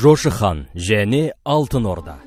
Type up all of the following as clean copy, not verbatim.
Жошы хан және Алтын Орда.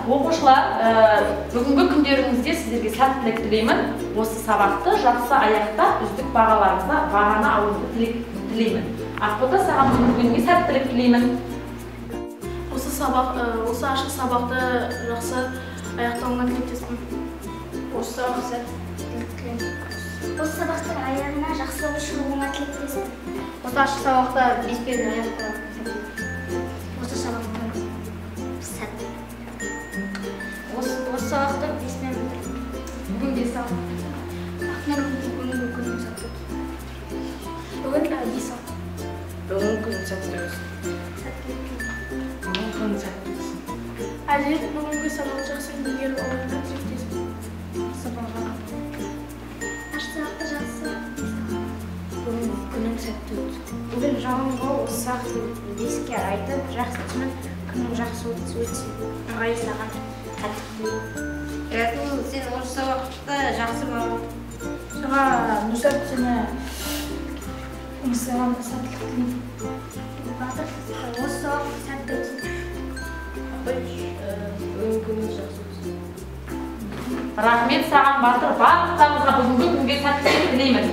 Оқушылар, бүгінгі күндеріңізде сіздерге сәттілік тілеймін. Осы сабақты жақсы аяқтап, үздік бағаны алуды тілеймін. Ақбота, саған бүгінгі күнге сәттілік тілеймін. Осы ашық сабақты жақсы аяқтауыңа тілектеспін. Осы сабақты сабақтың аяғына жақсы шығуыңа тілектеспін. Осы ашық сабақта беспен аяқтауыңа. Осы сабақты сәтті. Осы сабақты беспен бітірдім. Бүгін бес сабақ. Бүгінгі күнің сәтті. Бүгін бес сабақ. Бүгінгі күнің сәтті өтсін. Бүгінгі күнің сәтті өтсін. Әділет бүгінгі сабақ жақсы меңгеріп алуыңа тілектеспін. Сабаққа ашық сабақты жақсы. Бүгінгі күнің сәтті өтсін. Бүгін жалынға осы сабақты беске айтып, жақсы түсініп, күнің жақсы өтсін. Ағай саған сәттілік тілеймін. Сен осы сабақты жақсы баға. Нұрсат сені саған сәттілік тілеймін. Батыр, осы сабақты сәтті өтсін. Бүгінгі күнің жақсы өтсін. Рахмет саған, Батыр. Барлықтарыңызға бүгінгі күнге сәттілік тілеймін.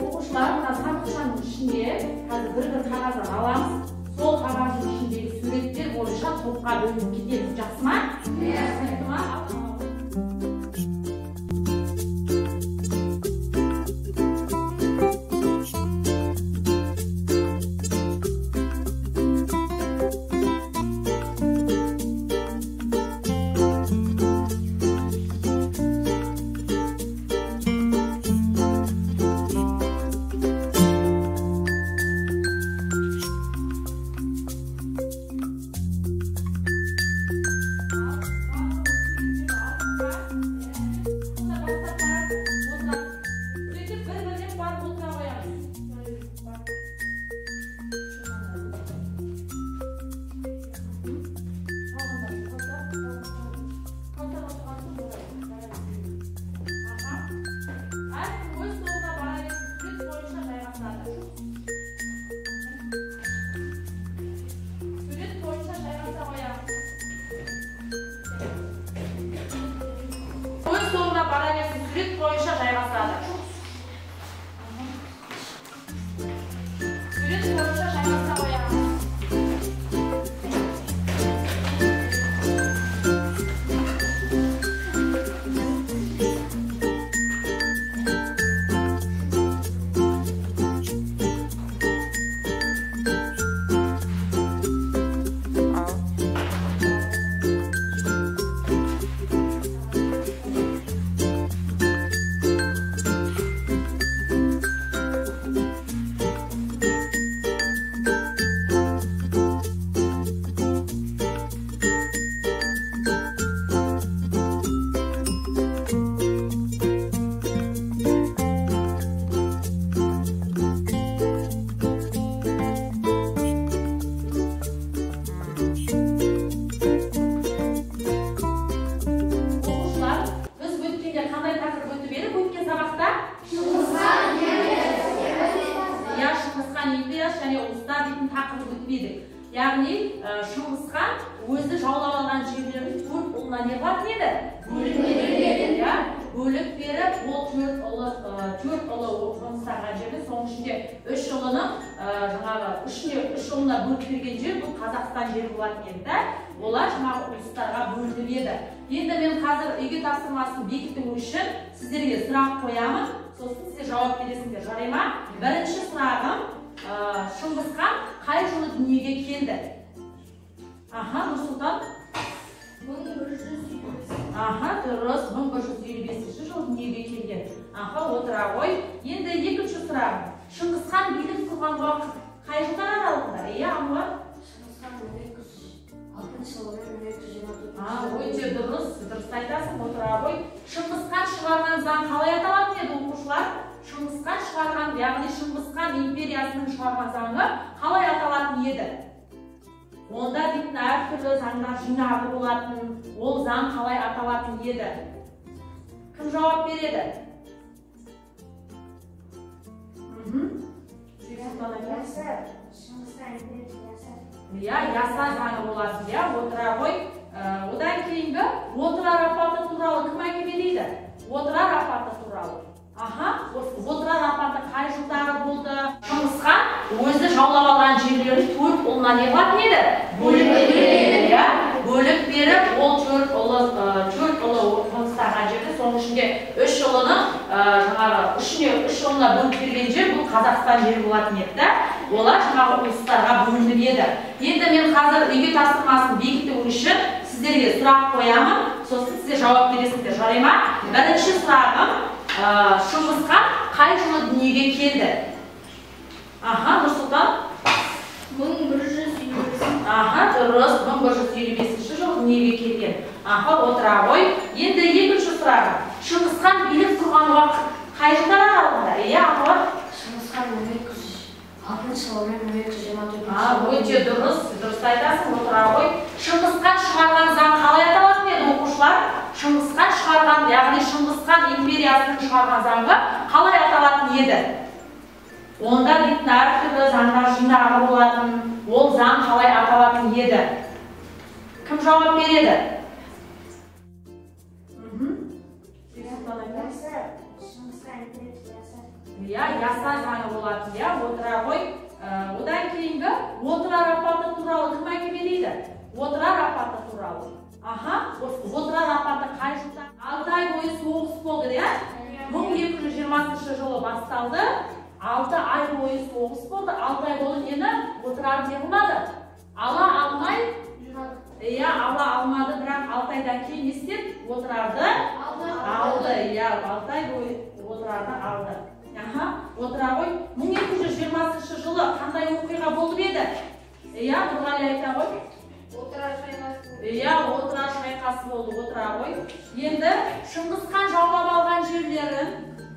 Оқушылар, мына сандықшаның ішінде қазір бір қағаздан аламыз. Сол қағаздың ішіндегі суреттер бойынша топқа бөлініп кетеміз. Жақсы ма? Жақсы ма? Сурет бойынша жайғасады. Сурет бойынша жайғаса қоямыз. Яғни Шыңғыс хан өзі жаулап алған жерлерін төрт ұлына не қылатын еді? Бөліп береді. Бөліп беріп, ол төрт ұлы қоныстаған жерде, соның ішінде үш ұлына бөліп берген жер бұл Қазақстан жері болатын еді. Олар жаңағы ұлыстарға бөлініп еді. Енді мен қазір үйге тапсырмасын бекіту үшін сіздерге сұрақ қоямын, сосын сіздер жауап бересіңдер, жарай ма? Бірінші сұрағым, Шыңғыс хан қай жылы дүниеге келді? Аха, Нұрсұлтан. 1125. Аха, дұрыс, 1125 жылы дүниеге келген. Аха, отыра ғой. Енді екінші сұрақ. Шыңғысхан билік құрған уақыт қай жылдар аралығында? Иә, Ануар? Шыңғысхан 1206 жылы 1224. Өте дұрыс айтасың, отыра ғой. Шыңғысхан шығарған заң қалай аталатын еді, оқушылар? Шыңғысхан шығарған, яғни Шыңғысхан империясының шығарған заңы қалай аталатын еді? Онда дейтін әртүрлі заңдар жинағы болатын, ол заң қалай аталатын еді? Кім жауап береді? Иә, яса заңы болатын, иә, отыра ғой. Одан кейінгі отырар апаты туралы кім әңгімелейді? Отырар апаты туралы. Аха, отырар апаты қай жылдары болды? Шыңғысхан өзі жаулап алған жерлерін 4 ұлына не қылатын еді? Бөліп береді, иә. Бөліп беріп, ол 4 ұлы қоныстаған жерде, соның ішінде 3 ұлының жаңағы 3 ұлына бөліп берген жер бұл Қазақстан жері болатын еді. Олар жаңағы ұлыстарға бөлініп еді. Енді мен қазір үйге тапсырмасын бекіту үшін сіздерге сұрақ қоямын, сосын сіздер жауап бересіздер, жарай ма? Бірінші сұрағым, Шыңғысхан қай жылы дүниеге келді? Аха, Нұрсұлтан. 1125. Аха, дұрыс, 1125 жылы дүниеге келген. Аха, отыра ғой. Енді екінші сұрағым, Шыңғысхан билік құрған уақыт қай жылдар аралығында? Иә, Ануар? Шыңғысхан 1206 жылы 1224. Өте дұрыс айтасың, отыра ғой. Шыңғысхан шығарған заң қалай аталатын еді, оқушылар? Шыңғысхан шығарған, яғни Шыңғысхан империясының шығарған заңы қалай аталатын еді? Онда дейтін әртүрлі заңдар жинағы болатын, ол заң қалай аталатын еді? Кім жауап береді? Иә, яса заңы болатын, иә, отыра ғой. Одан кейінгі отырар апаты туралы кім әңгімелейді? Отырар апаты туралы. Аха, отырар апаты қай жылда? 6 ай бойы соғыс болды, иә? 1220 жылы басталды. 6 ай бойы соғыс болды. 6 ай бойы нені отырар не қылмады? Ала алмай? Иә, ала алмады, бірақ 6 айдан кейін не істеді? Отырарды алды. Иә, 6 ай бойы отырарды алды. Аха, отыра ғой. 1220 жылы қандай оқиға болып еді? Иә, Нұрғали айта ғой. Отырар шайқасы. Иә, отырар шайқасы болды, отыра ғой. Енді Шыңғысхан жаулап алған жерлерін,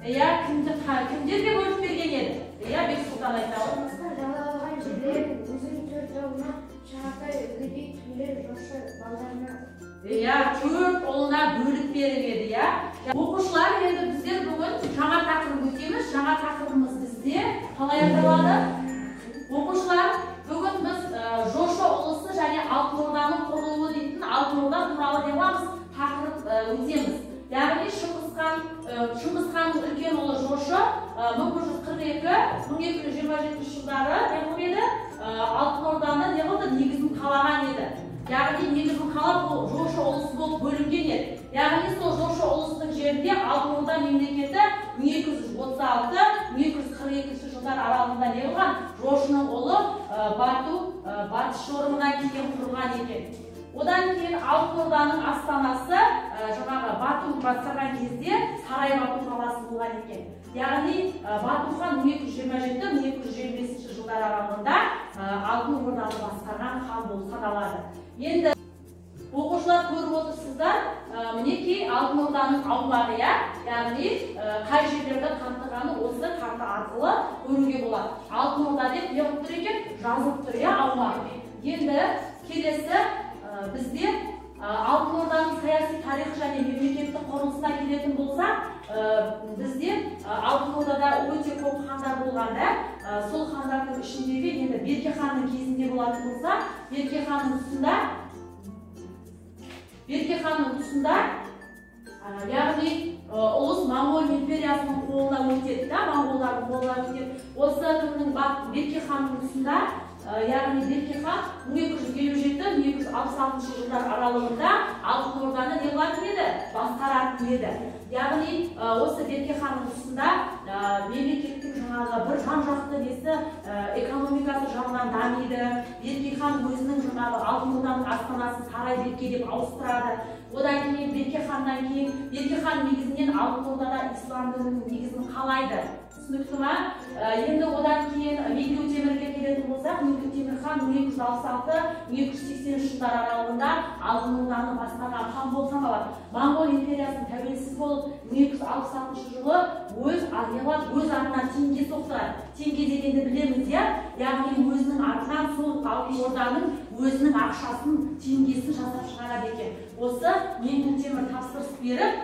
иә, кімдерге бөліп берген еді? Иә, Бексұлтан айта ғой. Шыңғысхан жаулап алған жерлерін өзінің 4 ұлына Шағатай, Үгедей, Төле, Жошы, балдарына. Иә, 4 ұлына бөліп беріп еді, иә. Оқушылар, енді біздер бүгін жаңа тақырып өтеміз. Жаңа тақырыбымыз бізде қалай аталады? Оқушылар, бүгін біз Жошы ұлысы және Алтын Орданың құрылуы дейтін Алтын Орда туралы не қыламыз? Тақырып өтеміз. Яғни Шыңғысханның үлкен ұлы Жошы 1142-1227 жылдары не қылып еді? Алтын Орданы не қылды? Негізін қалаған еді. Яғни негізін қалап ол Жошы ұлысы болып бөлінген еді. Яғни сол Жошы ұлысының жерінде Алтын Орда мемлекеті 1236-1242 жылдар аралығында не қылған? Жошының ұлы Батыс жорығына келген құрған екен. Одан кейін Алтын Орданың астанасы жаңағы Бату басқарған кезде Сарай Бату қаласы болған екен. Яғни Бату хан 1227-1225 жылдар аралығында Алтын Орданы басқарған хан болып саналады. Енді оқушылар көріп отырсыздар, мінекей Алтын Орданың аумағы, яғни қай жерлерді қамтығаны осы карта арқылы көруге болады. Алтын Орда деп не қылып тұр екен? Жазылып тұр, аумағы. Енді келесі бізде Алтын Орданың саяси тарихы және мемлекеттік құрылысына келетін болса, бізде Алтын Ордада өте көп хандар болғанда, сол хандардың ішіндегі енді Берке ханның кезінде болатын болса, Берке ханның тұсында, яғни ұлыс Моңғол империясының қолына өтеді, моңғолдардың қолына өтеді. Осы кімнің Берке ханның тұсында, яғни Берке хан 1257-1266 жылдар аралығында Алтын Орданы не қылатын еді? Басқаратын еді. Яғни осы Берке ханның тұсында мемлекеттің жаңағы бір жан-жақты несі экономикасы жағынан дамиды. Берке хан өзінің жаңағы Алтын Орданың астанасын Сарайберке деп ауыстырады. Одан кейін Берке ханнан кейін Берке хан негізінен Алтын Ордада ислам дінінің негізін қалайды. Түсінікті ма? Енді одан кейін Меңгу Темірге келетін болсақ, Меңгу Темір хан 1266-1280 жылдар аралығында Алтын Орданы бастаған хан болып саналады. Моңғол империясының тәуелсіз болып 1266 жылы өз атынан теңге соқтырады. Теңге дегенді білеміз, яғни өзінің атынан сол Алтын Орданың өзінің ақшасын, теңгесін жасап шығарады екен. Осы Меңгу Темір тапсырыс беріп,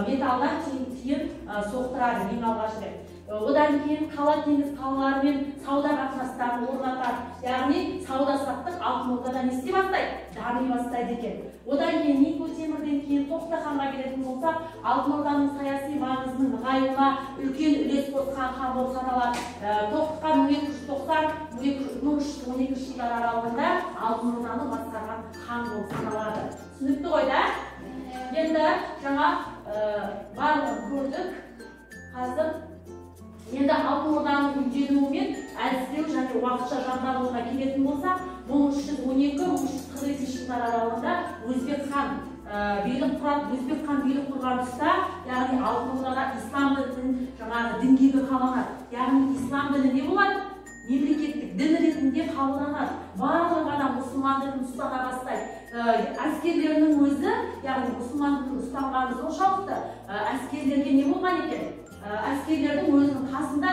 металдан тиын соқтырады ең алғаш рет. Одан кейін қала теңіз қалаларымен сауда қатынастарын орнатады. Яғни сауда-саттық Алтын Ордада не істей бастайды? Дами бастайды екен. Одан кейін Меңгу Темірден кейін Тоқты ханға келетін болсақ, Алтын Орданың саяси маңызының нығаюына үлкен үлес қосқан хан болып саналады. Тоқты хан 1290-1312 жылдар аралығында Алтын Орданы басқарған хан болып саналады. Түсінікті ғой да? Енді жаңа барлығын көрдік. Қазір енді Алтын Орданың гүлденуімен әлсіреу және уақытша жандануға келетін болсақ, 1312-1342 жылдар аралығында Өзбек хан билік құрады. Өзбек хан билік құрған тұста, яғни Алтын Ордада ислам дінінің жаңағы діңгегі қаланады. Яғни ислам діні не болады? Мемлекеттік дін ретінде қабылданады. Барлық адам мұсылман дінін ұстана бастайды. Әскерлерінің өзі, яғни мұсылман дінін ұстанғаны соншалықты әскерлерге не болған екен? Әскерлердің өзінің қасында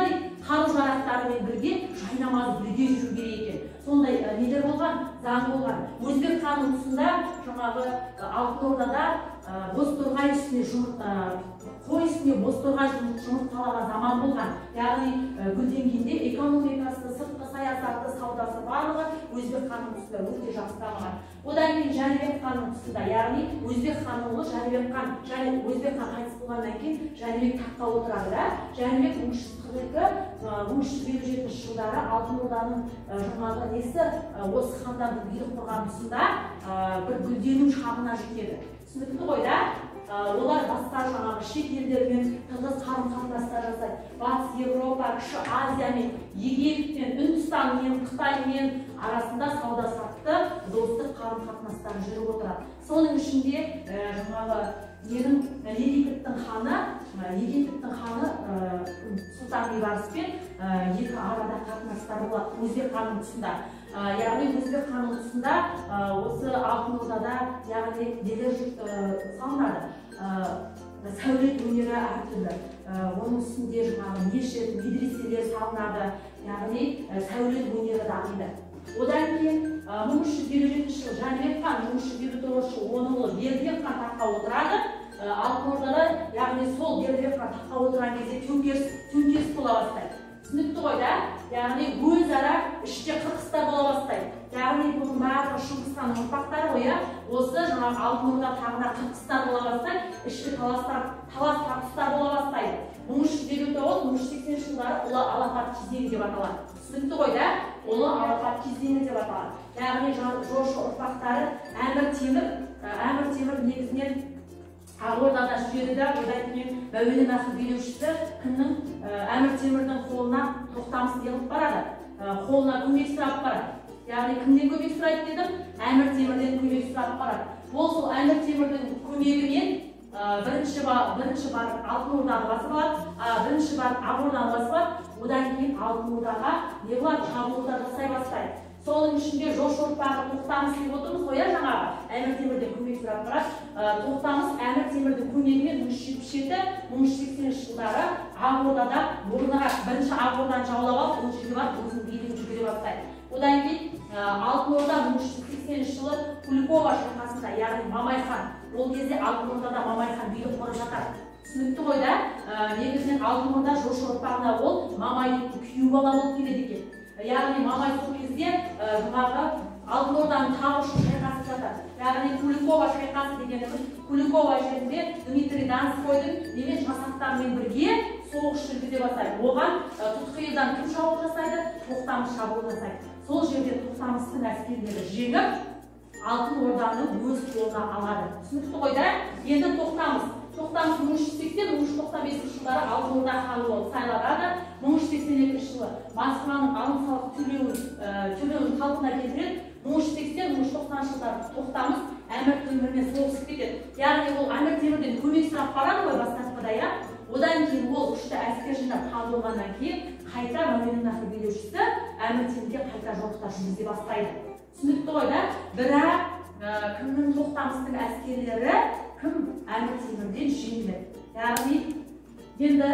қару-жарақтарымен бірге жай намазы бірге жүру керек екен. Сондай нелер болған, заң болған. Өзбек ханның тұсында жаңағы Алтын Ордада бозторғай үстіне қой үстіне бозторғай жұмыртқалаған заман болған. Яғни гүлденгенде экономикасы, сыртқы саясаты, саудасы барлығы Өзбек ханның тұсында өте жақсы дамыған. Одан кейін Жәнібек ханның тұсында, яғни Өзбек ханның ұлы Жәнібек хан, және Өзбек хан қайтыс болғаннан кейін Жәнібек таққа отырады. Жәнібек 1342-1357 жылдары Алтын Орданың жаңағы несі осы хандардың билік құрған тұсында бір гүлдену шағына жетеді. Түсінікті ғой да? Олар басқа жаңағы шет елдермен тығыз қарым-қатынастар жасайды. Батыс Европа, Кіші Азиямен, Египетпен, Үндістанмен, Қытаймен арасында сауда-саттық, достық қарым-қатынастар жүріп отырады. Соның ішінде жаңағы Египеттің ханы Сұлтан Бейбарыспен екі арада қатынастар болады Өзбек ханның тұсында. Яғни Өзбек ханның тұсында осы Алтын Ордада яғни нелер салынады. Сәулет өнері әртүрлі. Оның үстінде жаңағы мешіт, медреселер салынады. Яғни сәулет өнері дамиды. Одан кейін 1357 жылы Жәнібек хан, 1359 жылы оның ұлы Бердібек хан таққа отырады. Алтын Ордада, яғни сол Бердібек хан таққа отырған кезде төңкеріс бола бастайды. Түсінікті ғой да? Яғни өзара іште қырқыстар бола бастайды. Яғни бұның барлығы Шыңғыс ханның ұрпақтары ғой, осы жаңағы Алтын Орда тағына қырқыстар бола бастайды, ішкі талас-тартыстар бола бастайды. 1359-1380 жылдары Ұлы Алапат кезеңі деп аталады. Түсінікті ғой да? Ұлы Алапат кезеңі деп аталады. Яғни жошы ұрпақтары Әмір Темір негізінен Ақ-Ордада жүреді, одан кейін Бәуелнахр билеушісі кімнің Әмір Темірдің қолына тоқтамыс деліп барады, қолына көмек сұрап барады. Яғни кімден көмек сұрайды дедім? Әмір Темірден көмек сұрап барады. Ол сол Әмір Темірдің көмегімен бірінші барып Алтын Орданы басып алады, бірінші барып Ақ-Орданы басып алады, одан кейін Алтын Ордаға не болады? Шабуылдар жасай бастайды. Соның ішінде жошы ұрпағы Тоқтамыс деп отырмыз ғой, жаңағы Әмір Темірден көмек сұрап барады. Тоқтамыс Әмір Темірдің көмегімен 1377-1380 жылдары Ақ-Ордада орнырақ бірінші Ақ-Орданы жаулап алып, ол жерге барып өзінің билігін жүргізе бастайды. Одан кейін Алтын Орда 1380 жылы Куликова шайқасында, яғни Мамай хан, ол кезде Алтын Ордада Мамай хан билік құрып жатады. Түсінікті ғой да? Негізінен Алтын Орда жошы ұрпағына ол Мамайдың күйеу бала болып келеді екен. Яғни Мамай сол кезде жаңағы Алтын Орданың тағы үшін шайқасып жатады. Яғни Куликова шайқасы дегеніміз Куликова жерінде Дмитрий Донскойдың немен жасақтарымен бірге соғыс жүргізе бастайды. Оған тұтқиылдан кім шабуыл жасайды? Тоқтамыс шабуыл жасайды. Сол жерде Тоқтамыстың әскерлері жеңіп, Алтын Орданы өз қолына алады. Түсінікті ғой да? Енді Тоқтамыс тоқтамыс 1380-1395 жылдары Алтын Орда ханы болып сайланады. 1382 жылы Москваның алым салық төлеуін қалпына келтіреді. 1380-1390 жылдары тоқтамыс Әмір Темірмен соғысып кетеді. Яғни ол Әмір Темірден көмек сұрап барады ғой бастапқыда, иә. Одан кейін ол күшті әскер жинап хан болғаннан кейін қайта Мәуереннахр билеушісі Әмір Темірге қайта жорықтар жүргізе бастайды. Түсінікті ғой да? Бірақ кімнің тоқтамыстың әскерлері кім Әмір Темірден жеңіледі. Яғни енді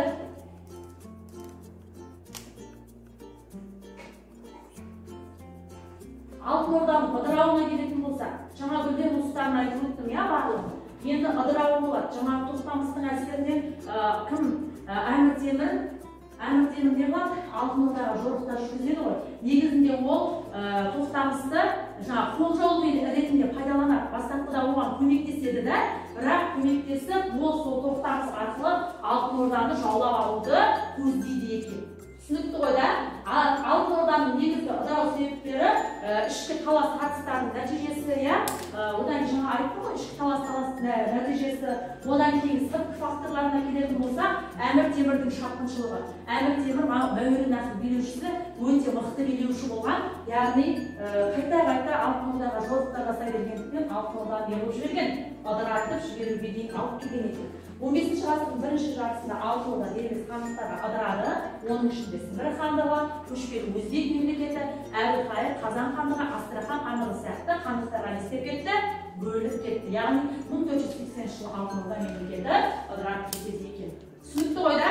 Алтын Орданың ыдырауына келетін болса, жаңа гүлден ұстарын айтып өттім, иә, барлығы. Енді ыдырауы болады. Жаңағы тоқтамыстың әскерінен кім Әмір Темір не болады? Алтын Ордаға жорықтар жүргізеді ғой. Негізінде ол тоқтамысты жаңағы қолжаулық ретінде пайдаланады. Бастапқыда оған көмектеседі да, бірақ көмектесіп ол сол тоқтамыс арқылы Алтын Орданы жаулап алуды көздейді екен. Түсінікті ғой да? Алтын Орданың негізгі ыдырау себептері ішкі талас тартыстарының нәтижесі, иә. Одан жаңа айттым ғой, ішкі талас нәтижесі, одан кейін сыртқы факторларына келетін болса, Әмір Темірдің шапқыншылығы. Әмір Темір Мәуереннахр билеушісі өте мықты билеуші болған, яғни қайта Алтын Ордаға жорықтар жасай бергендіктен Алтын Орданы не болып жіберген, ыдыратып жіберуге дейін алып келген екен. 15 ғасырдың бірінші жартысында Алтын Орда дербес хандықтарға ыдырады. Оның ішінде Сібір хандығы, көшпелі өзбек мемлекеті, Әбілқайыр, Қазан хандығы, Астрахан хандығы сияқты хандықтарға не істеп кетті? Бөліп кетті. Яғни 1480 жылы Алтын Орда мемлекеті ыдырап кетеді екен. Түсінікті ғой да?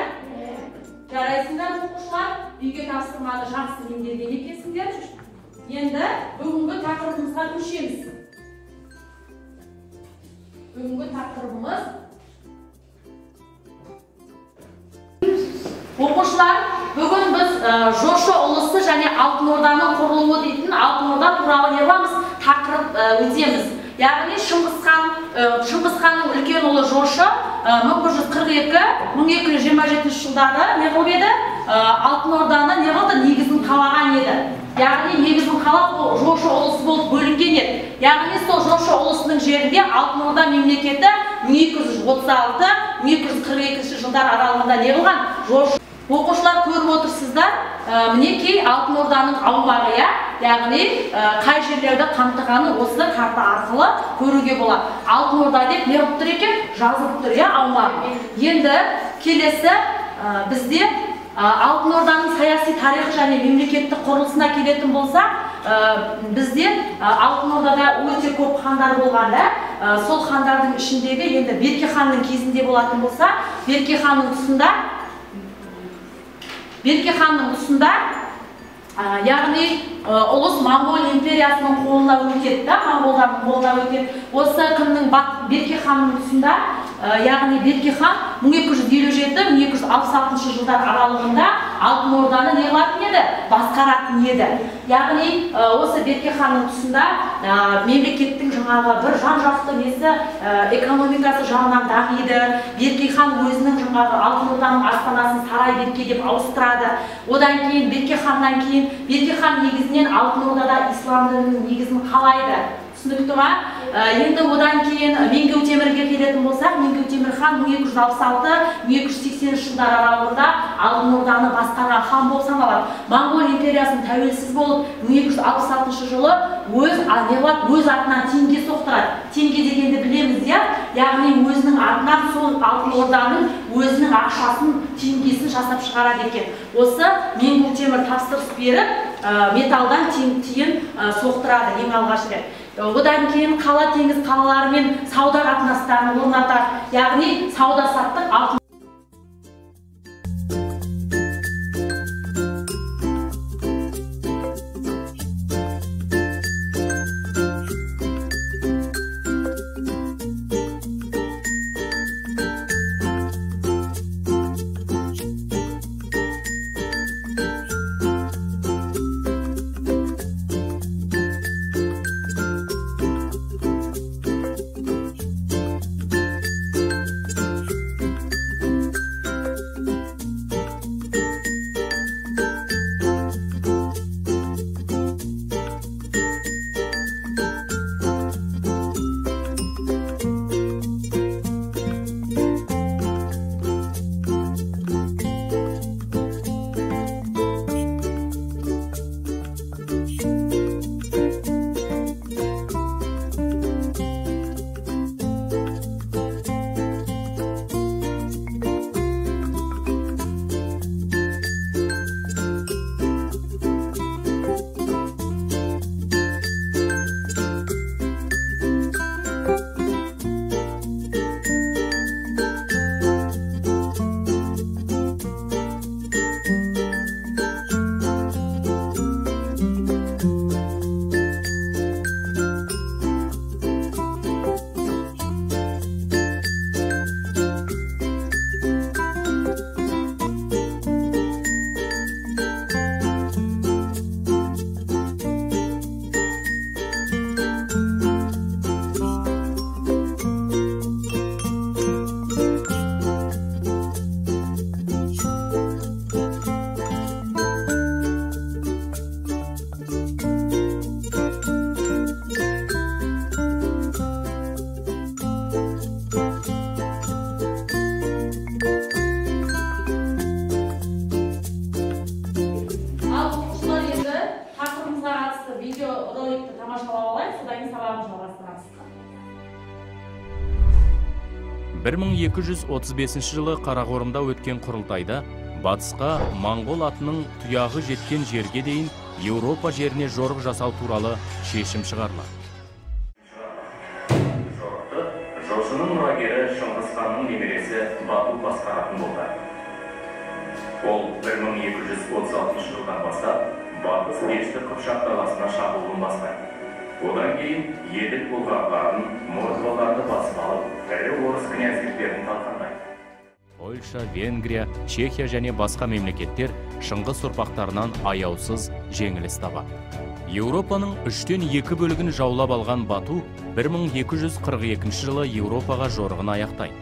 Жарайсыңдар оқушылар, үйге тапсырманы жақсы меңгерген екенсіңдер. Енді бүгінгі тақырыбымызға көшеміз. Бүгінгі тақырыбымыз оқушылар, бүгін біз жошы ұлысы және Алтын Орданың құрылуы дейтін Алтын Орда туралы не қыламыз? Тақырып өтеміз. Яғни Шыңғыс ханның үлкен ұлы жошы 1942-1227 жылдары не қылып еді? Алтын Орданы не қылды? Негізін қалаған еді. Яғни негізін қалап жошы ұлысы болып бөлінген еді. Яғни сол жошы ұлысының жерінде Алтын Орда мемлекеті 1236-1242 жылдар аралығында не қылған? Жошы. Оқушылар көріп отырсыздар, мінекей Алтын Орданың аумағы, яғни қай жерлерді қамтығаны осы карта арқылы көруге болады. Алтын Орда деп не қылып тұр екен? Жазылып тұр, аумағы. Енді келесі бізде Алтын Орданың саяси тарихы және мемлекеттік құрылысына келетін болса, бізде Алтын Ордада өте көп хандар болған, сол хандардың ішіндегі енді Берке ханның кезінде болатын болса, Берке ханның тұсында яғни ұлыс Моңғол империясының қолына өтеді, Моңғолдардың қолына өтеді. Осы кімнің Берке ханның тұсында, яғни Берке хан 1257-1266 жылдар аралығында Алтын Орданы не қылатын еді? Басқаратын еді. Яғни осы Берке ханның тұсында мемлекеттің жаңағы бір жан-жақты несі экономикасы жағынан дамиды. Берке хан өзінің жаңағы Алтын Орданың астанасын Сарай Берке деп ауыстырады. Одан кейін Берке ханнан кейін Берке хан негізінен Алтын Ордада ислам дінінің негізін қалайды. Түсінікті ма? Енді одан кейін Меңгеу Темірге келетін болсақ, Меңгеу Темір хан 1266-1280 жылдар аралығында Алтын Орданы басқарған хан болып саналады. Моңғол империясын тәуелсіз болып 1266 жылы өз атынан теңге соқтырады. Теңге дегенді білеміз, яғни өзінің атынан сол Алтын Орданың өзінің ақшасын, теңгесін жасап шығарады екен. Осы Меңгеу Темір тапсырыс беріп, металдан тиын соқтырады ең алғаш рет. Одан кейін қала теңіз қалаларымен сауда қатынастарын орнатады. Яғни сауда-саттық алтын роликті тамашалап алайық, содан кейін сабағымызды жалғастырамыз. 1235 жылы Қарақорымда өткен құрылтайда батысқа Моңғол атының тұяғы жеткен жерге дейін Еуропа жеріне жорық жасау туралы шешім шығарылады. Жошының мұрагері Шыңғысханның немересі Бату басқаратын болды. Ол 1236 жылдан бастап батыс дешті Қыпшақ даласына шабуылын бастайды. Одан кейін Еділ бұлғарларын, Мордваларды басып алып, ірі орыс князьдіктерін талқандайды. Польша, Венгрия, Чехия және басқа мемлекеттер Шыңғыс ұрпақтарынан аяусыз жеңіліс табады. Еуропаның 3/2 бөлігін жаулап алған Бату 1242 жылы Еуропаға жорығын аяқтайды.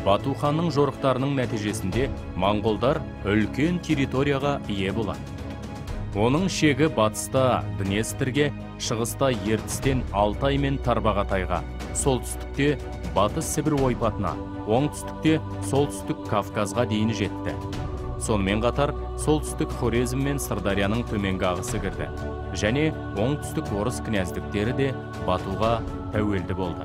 Бату ханның жорықтарының нәтижесінде моңғолдар үлкен территорияға ие болады. Оның шегі батыста Днестрге, шығыста Ертістен Алтай мен Тарбағатайға, солтүстікте Батыс Сібір ойпатына, оңтүстікте солтүстік Кавказға дейін жетті. Сонымен қатар солтүстік Хорезм мен Сырдарияның төменгі ағысы кірді, және оңтүстік орыс князьдіктері де Батуға тәуелді болды.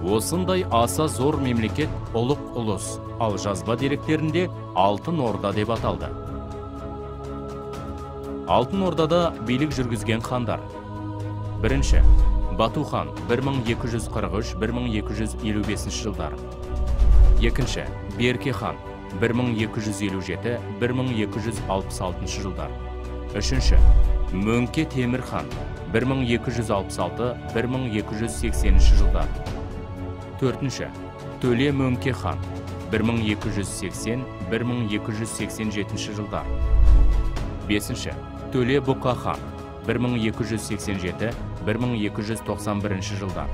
Осындай аса зор мемлекет ұлық ұлыс, ал жазба деректерінде Алтын Орда деп аталды. Алтын Ордада билік жүргізген хандар. Бірінші, Бату хан 1243-1255 жылдар. Екінші, Берке хан 1257-1266 жылдар. Үшінші, Мөңке Темір хан 1266-1280 жылдар. Төртінші, Төле Мөңке хан 1280-1287 жылдар. Бесінші, Төле Бұқа хан 1287-1291 жылдар.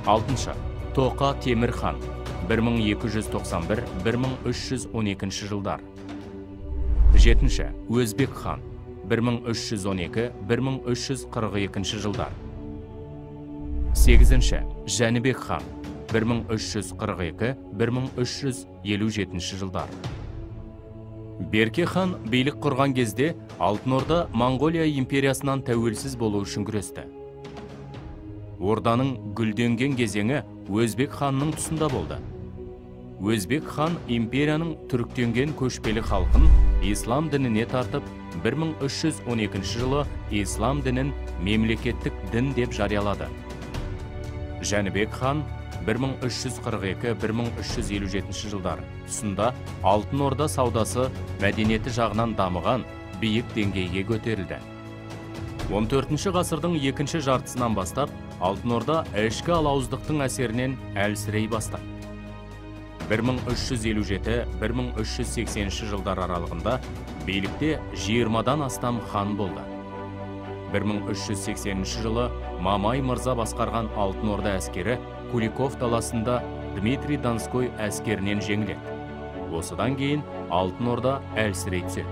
Алтыншы, Тоқа Темір хан 1291-1312 жылдар. Жетінші, Өзбек хан 1312-1342 жылдар. Сегізінші, Жәнібек хан 1342-1357 жылдар. Берке хан билік құрған кезде Алтын Орда Монғолия империясынан тәуелсіз болу үшін күресті. Орданың гүлденген кезеңі Өзбек ханның тұсында болды. Өзбек хан империяның түріктенген көшпелі халқын ислам дініне тартып, 1312 жылы ислам дінін мемлекеттік дін деп жариялады. Жәнібек хан 1342-1357 жылдар тұсында Алтын Орда саудасы мәдениеті жағынан дамыған биік деңгейге көтерілді. 14 ғасырдың екінші жартысынан бастап Алтын Орда ішкі алауыздықтың әсерінен әлсірей бастады. 1357-1380 жылдар аралығында билікте 20-дан астам хан болды. 1380 жылы Мамай мырза басқарған Алтын Орда әскері Куликов даласында Дмитрий Донской әскерінен жеңіледі. Осыдан кейін Алтын Орда әлсірей түседі.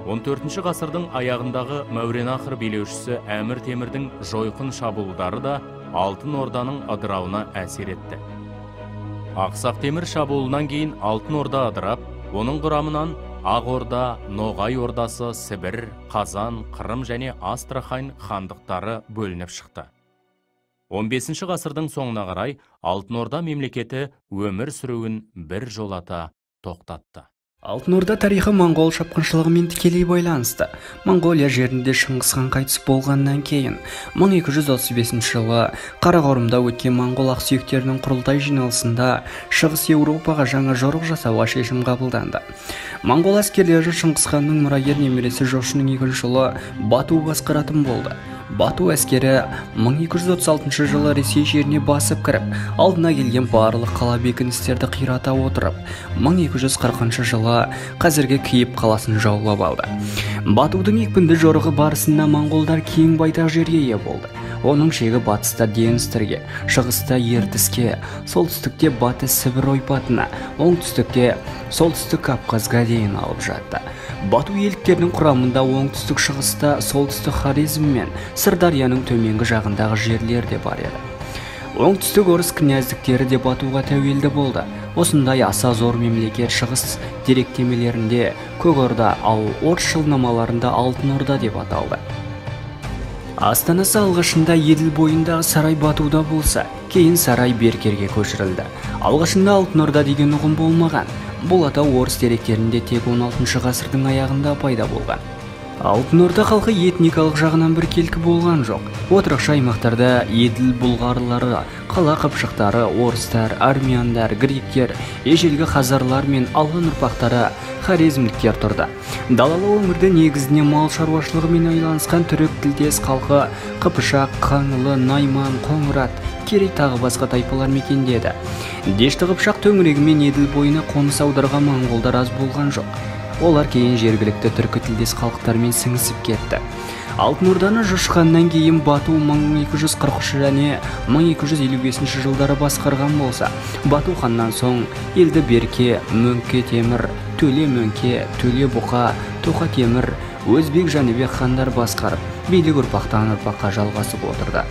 14 ғасырдың аяғындағы Мәуереннахр билеушісі Әмір Темірдің жойқын шабуылдары да Алтын Орданың ыдырауына әсер етті. Ақсақ Темір шабуылынан кейін Алтын Орда ыдырап, оның құрамынан Ақ Орда, Ноғай Ордасы, Сібір, Қазан, Қырым және Астрахань хандықтары бөлініп шықты. 15 ғасырдың соңына қарай Алтын Орда мемлекеті өмір сүруін бір жолата тоқтатты. Алтын Орда тарихы моңғол шапқыншылығымен тікелей байланысты. Моңғолия жерінде Шыңғыс хан қайтыс болғаннан кейін 1235 жылы Қарақорымда өткен моңғол ақсүйектерінің құрылтай жиналысында Шығыс Еуропаға жаңа жорық жасауға шешім қабылданды. Моңғол әскерлері Шыңғыс ханның мұрагер немересі Жошының 2 жылы Бату басқаратын болды. Бату әскері 1236 жылы Ресей жеріне басып кіріп, алдына келген барлық қала бекіністерді қирата отырып, 1240 жылы қазіргі Киев қаласын жаулап алды. Батудың екпінді жорығы барысында моңғолдар кең байтақ жерге ие болды. Оның шегі батыста Днестрге, шығыста Ертіске, солтүстікте Батыс Сібір ойпатына, оңтүстікте солтүстік Кавказға дейін алып жатты. Бату еліктерінің құрамында оңтүстік шығыста солтүстік Хорезм мен Сырдарияның төменгі жағындағы жерлер де бар еді. Оңтүстік орыс князьдіктері де Батуға тәуелді болды. Осындай аса зор мемлекет шығыс деректемелерінде Көк Орда, ал орыс жылнамаларында Алтын Орда деп аталды. Астанасы алғашында Еділ бойындағы сарай Батуда болса, кейін сарай Беркерге көшірілді. Алғашында Алтын Орда деген ұғым болмаған. Бұл атау орыс деректерінде тек 16 ғасырдың аяғында пайда болған. Алтын Орда халқы этникалық жағынан біркелкі болған жоқ. Отырықшы аймақтарда Еділ бұлғарлары, қала қыпшақтары, орыстар, армяндар, гректер, ежелгі хазарлар мен алған ұрпақтары хорезмдіктер тұрды. Далалы өңірді негізіне мал шаруашылығымен айланысқан түрік тілдес халқы Қыпшақ, Қаңлы, Найман, Қоңырат, Керей тағы басқа тайпалар мекендеді. Дешті Қыпшақ төңірегі мен Еділ бойына қоныс аударған моңғолдар аз болған жоқ. Олар кейін жергілікті түркі тілдес халықтармен сіңісіп кетті. Алтын Орданы Жошы-ханнан кейін Бату 1243 және 1255 жылдары басқарған болса, Бату ханнан соң елді Берке, Мөңке Темір, Төле Мөңке, Төле Бұқа, Тоқа Темір, Өзбек Жәнібек хандар басқарып, билік ұрпақтан ұрпаққа жалғасып отырды.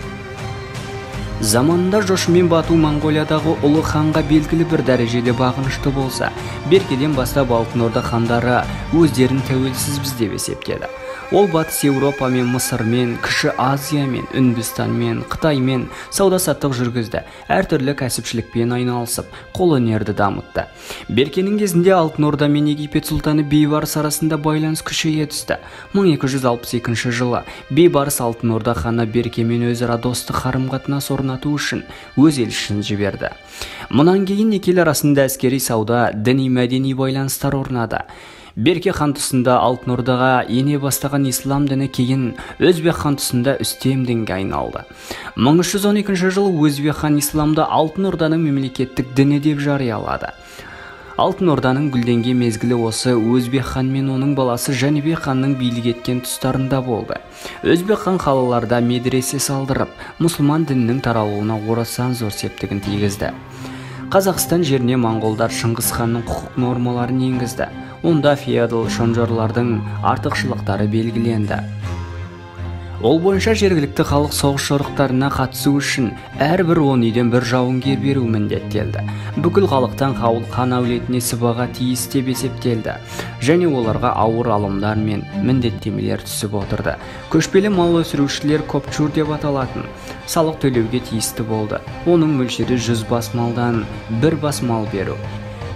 Заманында Жошы мен Бату Монғолиядағы ұлы ханға белгілі бір дәрежеде бағынышты болса, Беркеден бастап Алтын Орда хандары өздерін тәуелсізбіз деп есептеді. Ол Батыс Еуропамен, Мысырмен, Кіші Азиямен, Үндістанмен, Қытаймен сауда-саттық жүргізді. Әртүрлі кәсіпшілікпен айналысып, қолөнерді дамытты. Беркенің кезінде Алтын Орда мен Египет сұлтаны Бейбарыс арасында байланыс күшейе түсті. 1262 жылы Бейбарыс Алтын Орда ханы Беркемен өзара достық қарым-қатынас орнату үшін өз елшісін жіберді. Мұнан кейін екі ел арасында әскери сауда, діни-мәдени байланыстар орнады. Берке хан тұсында Алтын Ордаға ене бастаған ислам діні кейін Өзбек хан тұсында үстем дінге айналды. 1312 жылы Өзбек хан исламды Алтын Орданың мемлекеттік діні деп жариялады. Алтын Орданың гүлденген мезгілі осы Өзбек хан мен оның баласы Жәнібек ханның билік еткен тұстарында болды. Өзбек хан қалаларда медресе салдырып, мұсылман дінінің таралуына орасан зор септігін тигізді. Қазақстан жеріне моңғолдар Шыңғыс ханның құқық нормаларын енгізді. Онда феодал шонжарлардың артықшылықтары белгіленді. Ол бойынша жергілікті халық соғыс жорықтарына қатысу үшін әрбір 10 үйден бір жауынгер беру міндеттелді. Бүкіл халықтан хан әулетіне сыбаға тиіс деп есептелді, және оларға ауыр алымдар мен міндеттемелер түсіп отырды. Көшпелі мал өсірушілер көпчур деп аталатын салық төлеуге тиісті болды. Оның мөлшері 100 бас малдан 1 бас мал беру.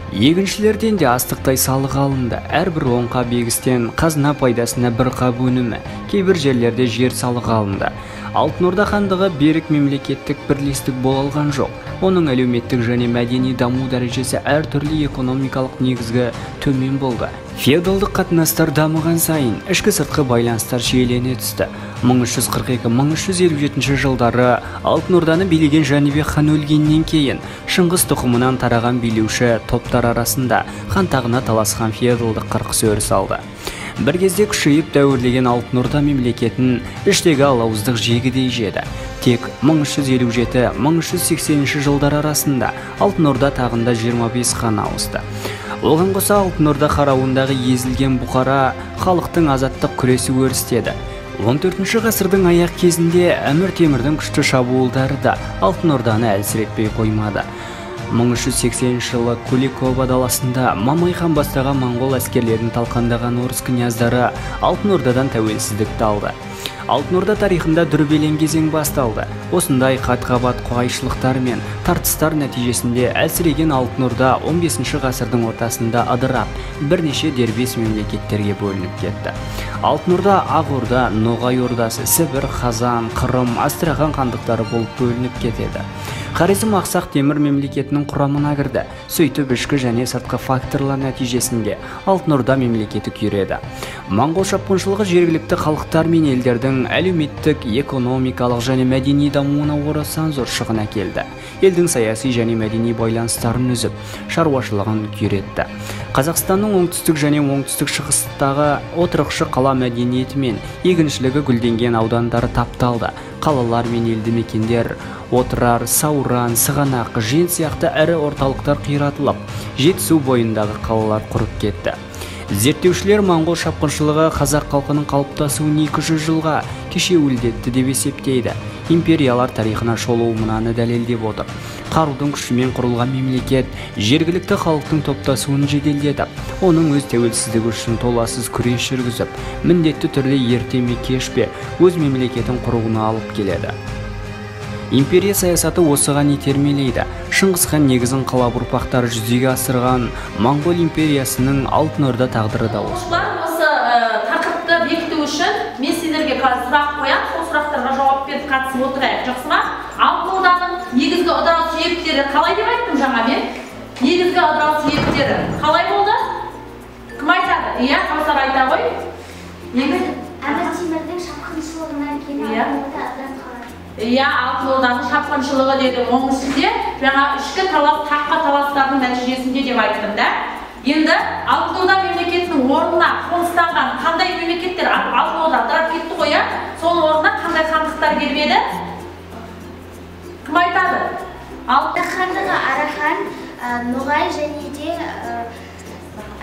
Егіншілерден де астықтай салық алынды. Әрбір 10 қап егістен қазына пайдасына 1 қап өнімі, кейбір жерлерде жер салық алынды. Алтын Орда хандығы берік мемлекеттік бірлестік бола алған жоқ. Оның әлеуметтік және мәдени даму дәрежесі әртүрлі экономикалық негізгі төмен болды. Феодалдық қатынастар дамыған сайын ішкі сыртқы байланыстар шиелене түсті. 1342-1357 жылдары Алтын Орданы билеген Жәнібек хан өлгеннен кейін Шыңғыс тұқымынан тараған билеуші топтар арасында хан тағына таласқан феодалдық қырқыс өріс алды. Бір кезде күшейіп дәуірлеген Алтын Орда мемлекетін іштегі алауыздық жегідей жеді. Тек 1357-1380 жылдар арасында Алтын Орда тағында 25 хан ауысты. Оған қоса Алтын Орда қарауындағы езілген Бұқара халықтың азаттық күресі өрістеді. 14 ғасырдың аяқ кезінде Әмір Темірдің күшті шабуылдары да Алтын Орданы әлсіретпей қоймады. 1380 жылы Куликова даласында Мамай хан бастаған моңғол әскерлерін талқандаған орыс князьдары Алтын Ордадан тәуелсіздікті алды. Алтын Орда тарихында дүрбелең кезең басталды. Осындай қат-қабат қайшылықтар мен тартыстар нәтижесінде әлсіреген Алтын Орда 15 ғасырдың ортасында ыдырап, бірнеше дербес мемлекеттерге бөлініп кетті. Алтын Орда Ақ Орда, Ноғай Ордасы, Сібір, Қазан, Қырым, Астрахан хандықтары болып бөлініп кетеді. Хорезм Ақсақ Темір мемлекетінің құрамына кірді. Сөйтіп ішкі және сыртқы факторлар нәтижесінде Алтын Орда мемлекеті күйреді. Моңғол шапқыншылығы жергілікті халықтар мен елдердің әлеуметтік, экономикалық және мәдени дамуына орасан зор шығын әкелді. Елдің саяси және мәдени байланыстарын үзіп, шаруашылығын күйретті. Қазақстанның оңтүстік және оңтүстік шығыстағы отырықшы қала мәдениеті мен егіншілігі гүлденген аудандары тапталды. Қалалар мен елді мекендер Отырар, Сауран, Сығанақ, Жен сияқты әрі орталықтар қиратылып, Жетісу бойындағы қалалар құрып кетті. Зерттеушілер моңғол шапқыншылығы қазақ халқының қалыптасуын 200 жылға кешеуілдетті деп есептейді. Империялар тарихына шолу мынаны дәлелдеп отыр. Қарудың күшімен құрылған мемлекет жергілікті халықтың топтасуын жеделдетіп, оның өз тәуелсіздігі үшін толассыз күрес жүргізіп, міндетті түрде ерте ме кеш пе өз мемлекетін құруына алып келеді. Империя саясаты осыған итермелейді. Шыңғыс хан негізін қалап ұрпақтары жүзеге асырған Моңғол империясының алтын орда тағдыры да осы. Осы тақырыпты бекіту үшін мен сендерге қазір сұрақ қоямын, сол сұрақтарға жауап беріп қатысып отырайық, жақсы ма? Алтын орданың негізгі ыдырау себептері қалай деп айттым жаңа мен? Негізгі ыдырау себептері қалай болды? Кім айтады? Иә, Қаусар айта ғой. Әмір Темірдің шапқыншылығынан кейін Иә, алтын орданың шапқыншылығы деді. Оның ішінде жаңа ішкі талас, таққа таластардың нәтижесінде деп айттым да. Енді алтын орда мемлекетінің орнына қоныстанған қандай мемлекеттер алтын орда ыдырап кетті ғой, сол орнына қандай хандықтар келмеді? Кім айтады? Алтын хандығы Арахан, Ноғай және де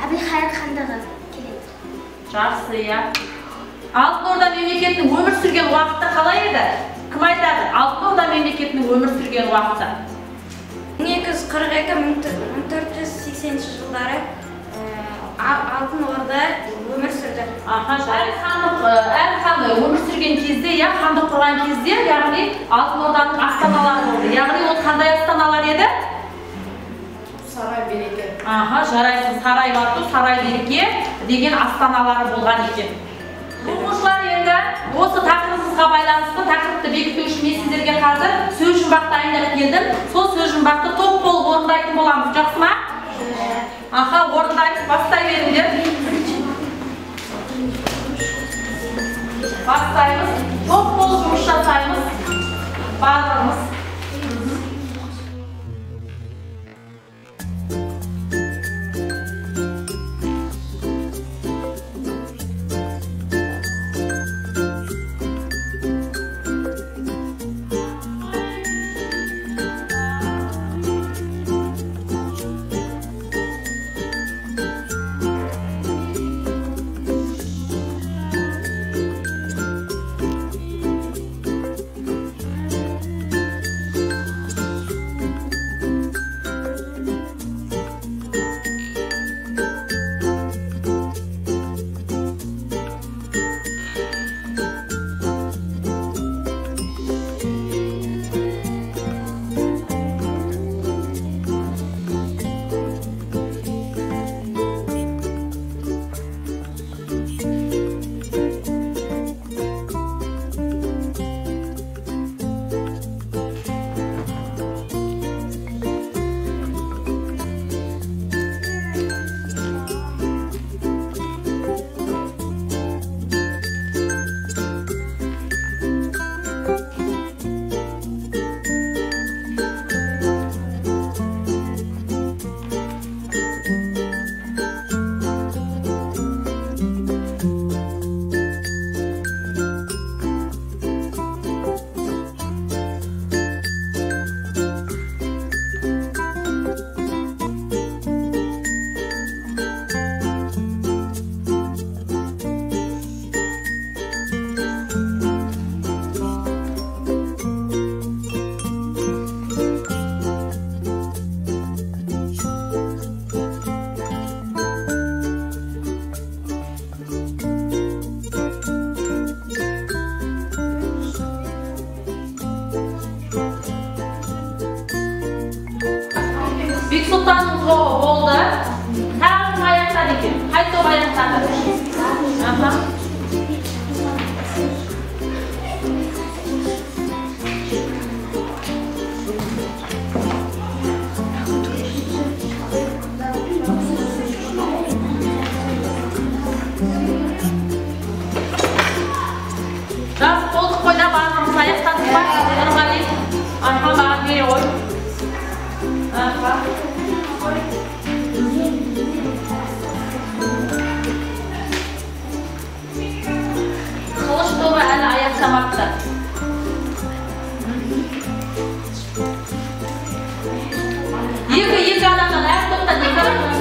Әбілхайыр хандығы келеді. Жақсы, иә. Алтын орда мемлекетінің өмір сүрген уақыты қалай еді? Кім айтады? Алтын орда мемлекетінің өмір сүрген уақыты. 1242-1480 жылдары алтын орда өмір сүрді. Әр хан өмір сүрген кезде, хандық құрған кезде, яғни алтын орданың астаналары болды. Яғни ол қандай астаналар еді? Сарай береке. Жарайсың, Сарай Бату, Сарай Береке деген астаналары болған екен. Оқушылар енді осы тақырыбымызға байланысты тақырыпты бекіту үшін мен сіздерге қазір сөз жұмбақ дайындап келдім. Сол сөз жұмбақты топ болып орындайтын боламыз, жақсы ма? Орындаймыз, бастай беріңдер. Бастаймыз, топ болып жұмыс жасаймыз, барлығымыз. Бексұлтанның тобы болды. Тағы кім аяқтады екен? Қай топ аяқтады? Жас болдық қойда барлығымыз аяқтадық па? Нұрғали, маған бере ғой. Қылыш тобы әлі аяқтамапты. Екі адамнан әр топтан екі адамнан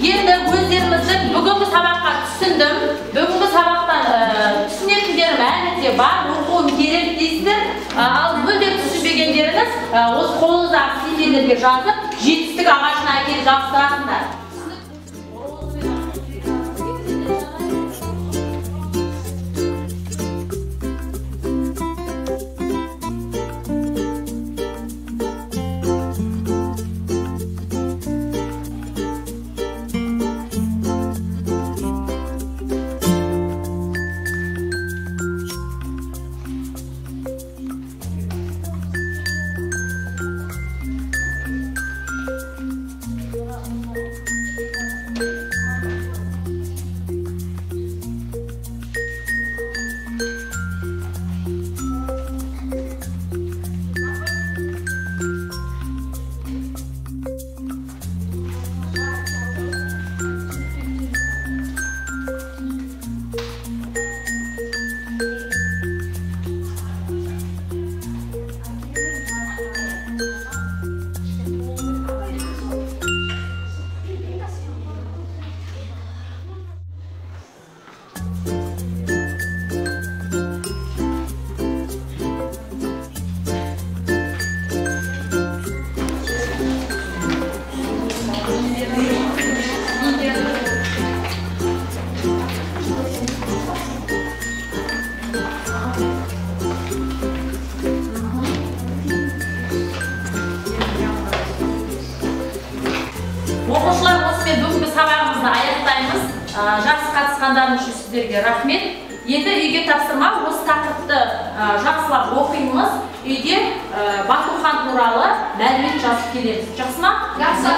енді өздеріңіздің бүгінгі сабаққа түсіндім. Бүгінгі сабақтан түсінетіндерім әлі де бар, оқуым керек дейсіздер. Ал мүлде түсінбегендеріңіз осы қолыңыздағы сендерлерге жазып, жетістік ағашына әкеліп жабыстырасыңдар. Оқушылар, осымен бүгінгі сабағымызды аяқтаймыз. Жақсы қатысқандарыңыз үшін сіздерге рахмет. Енді үйге тапсырма, осы тақырыпты жақсылап оқимыз. Үйде Бату хан туралы мәлімет жазып келеміз. Жақсы ма? Жақсы.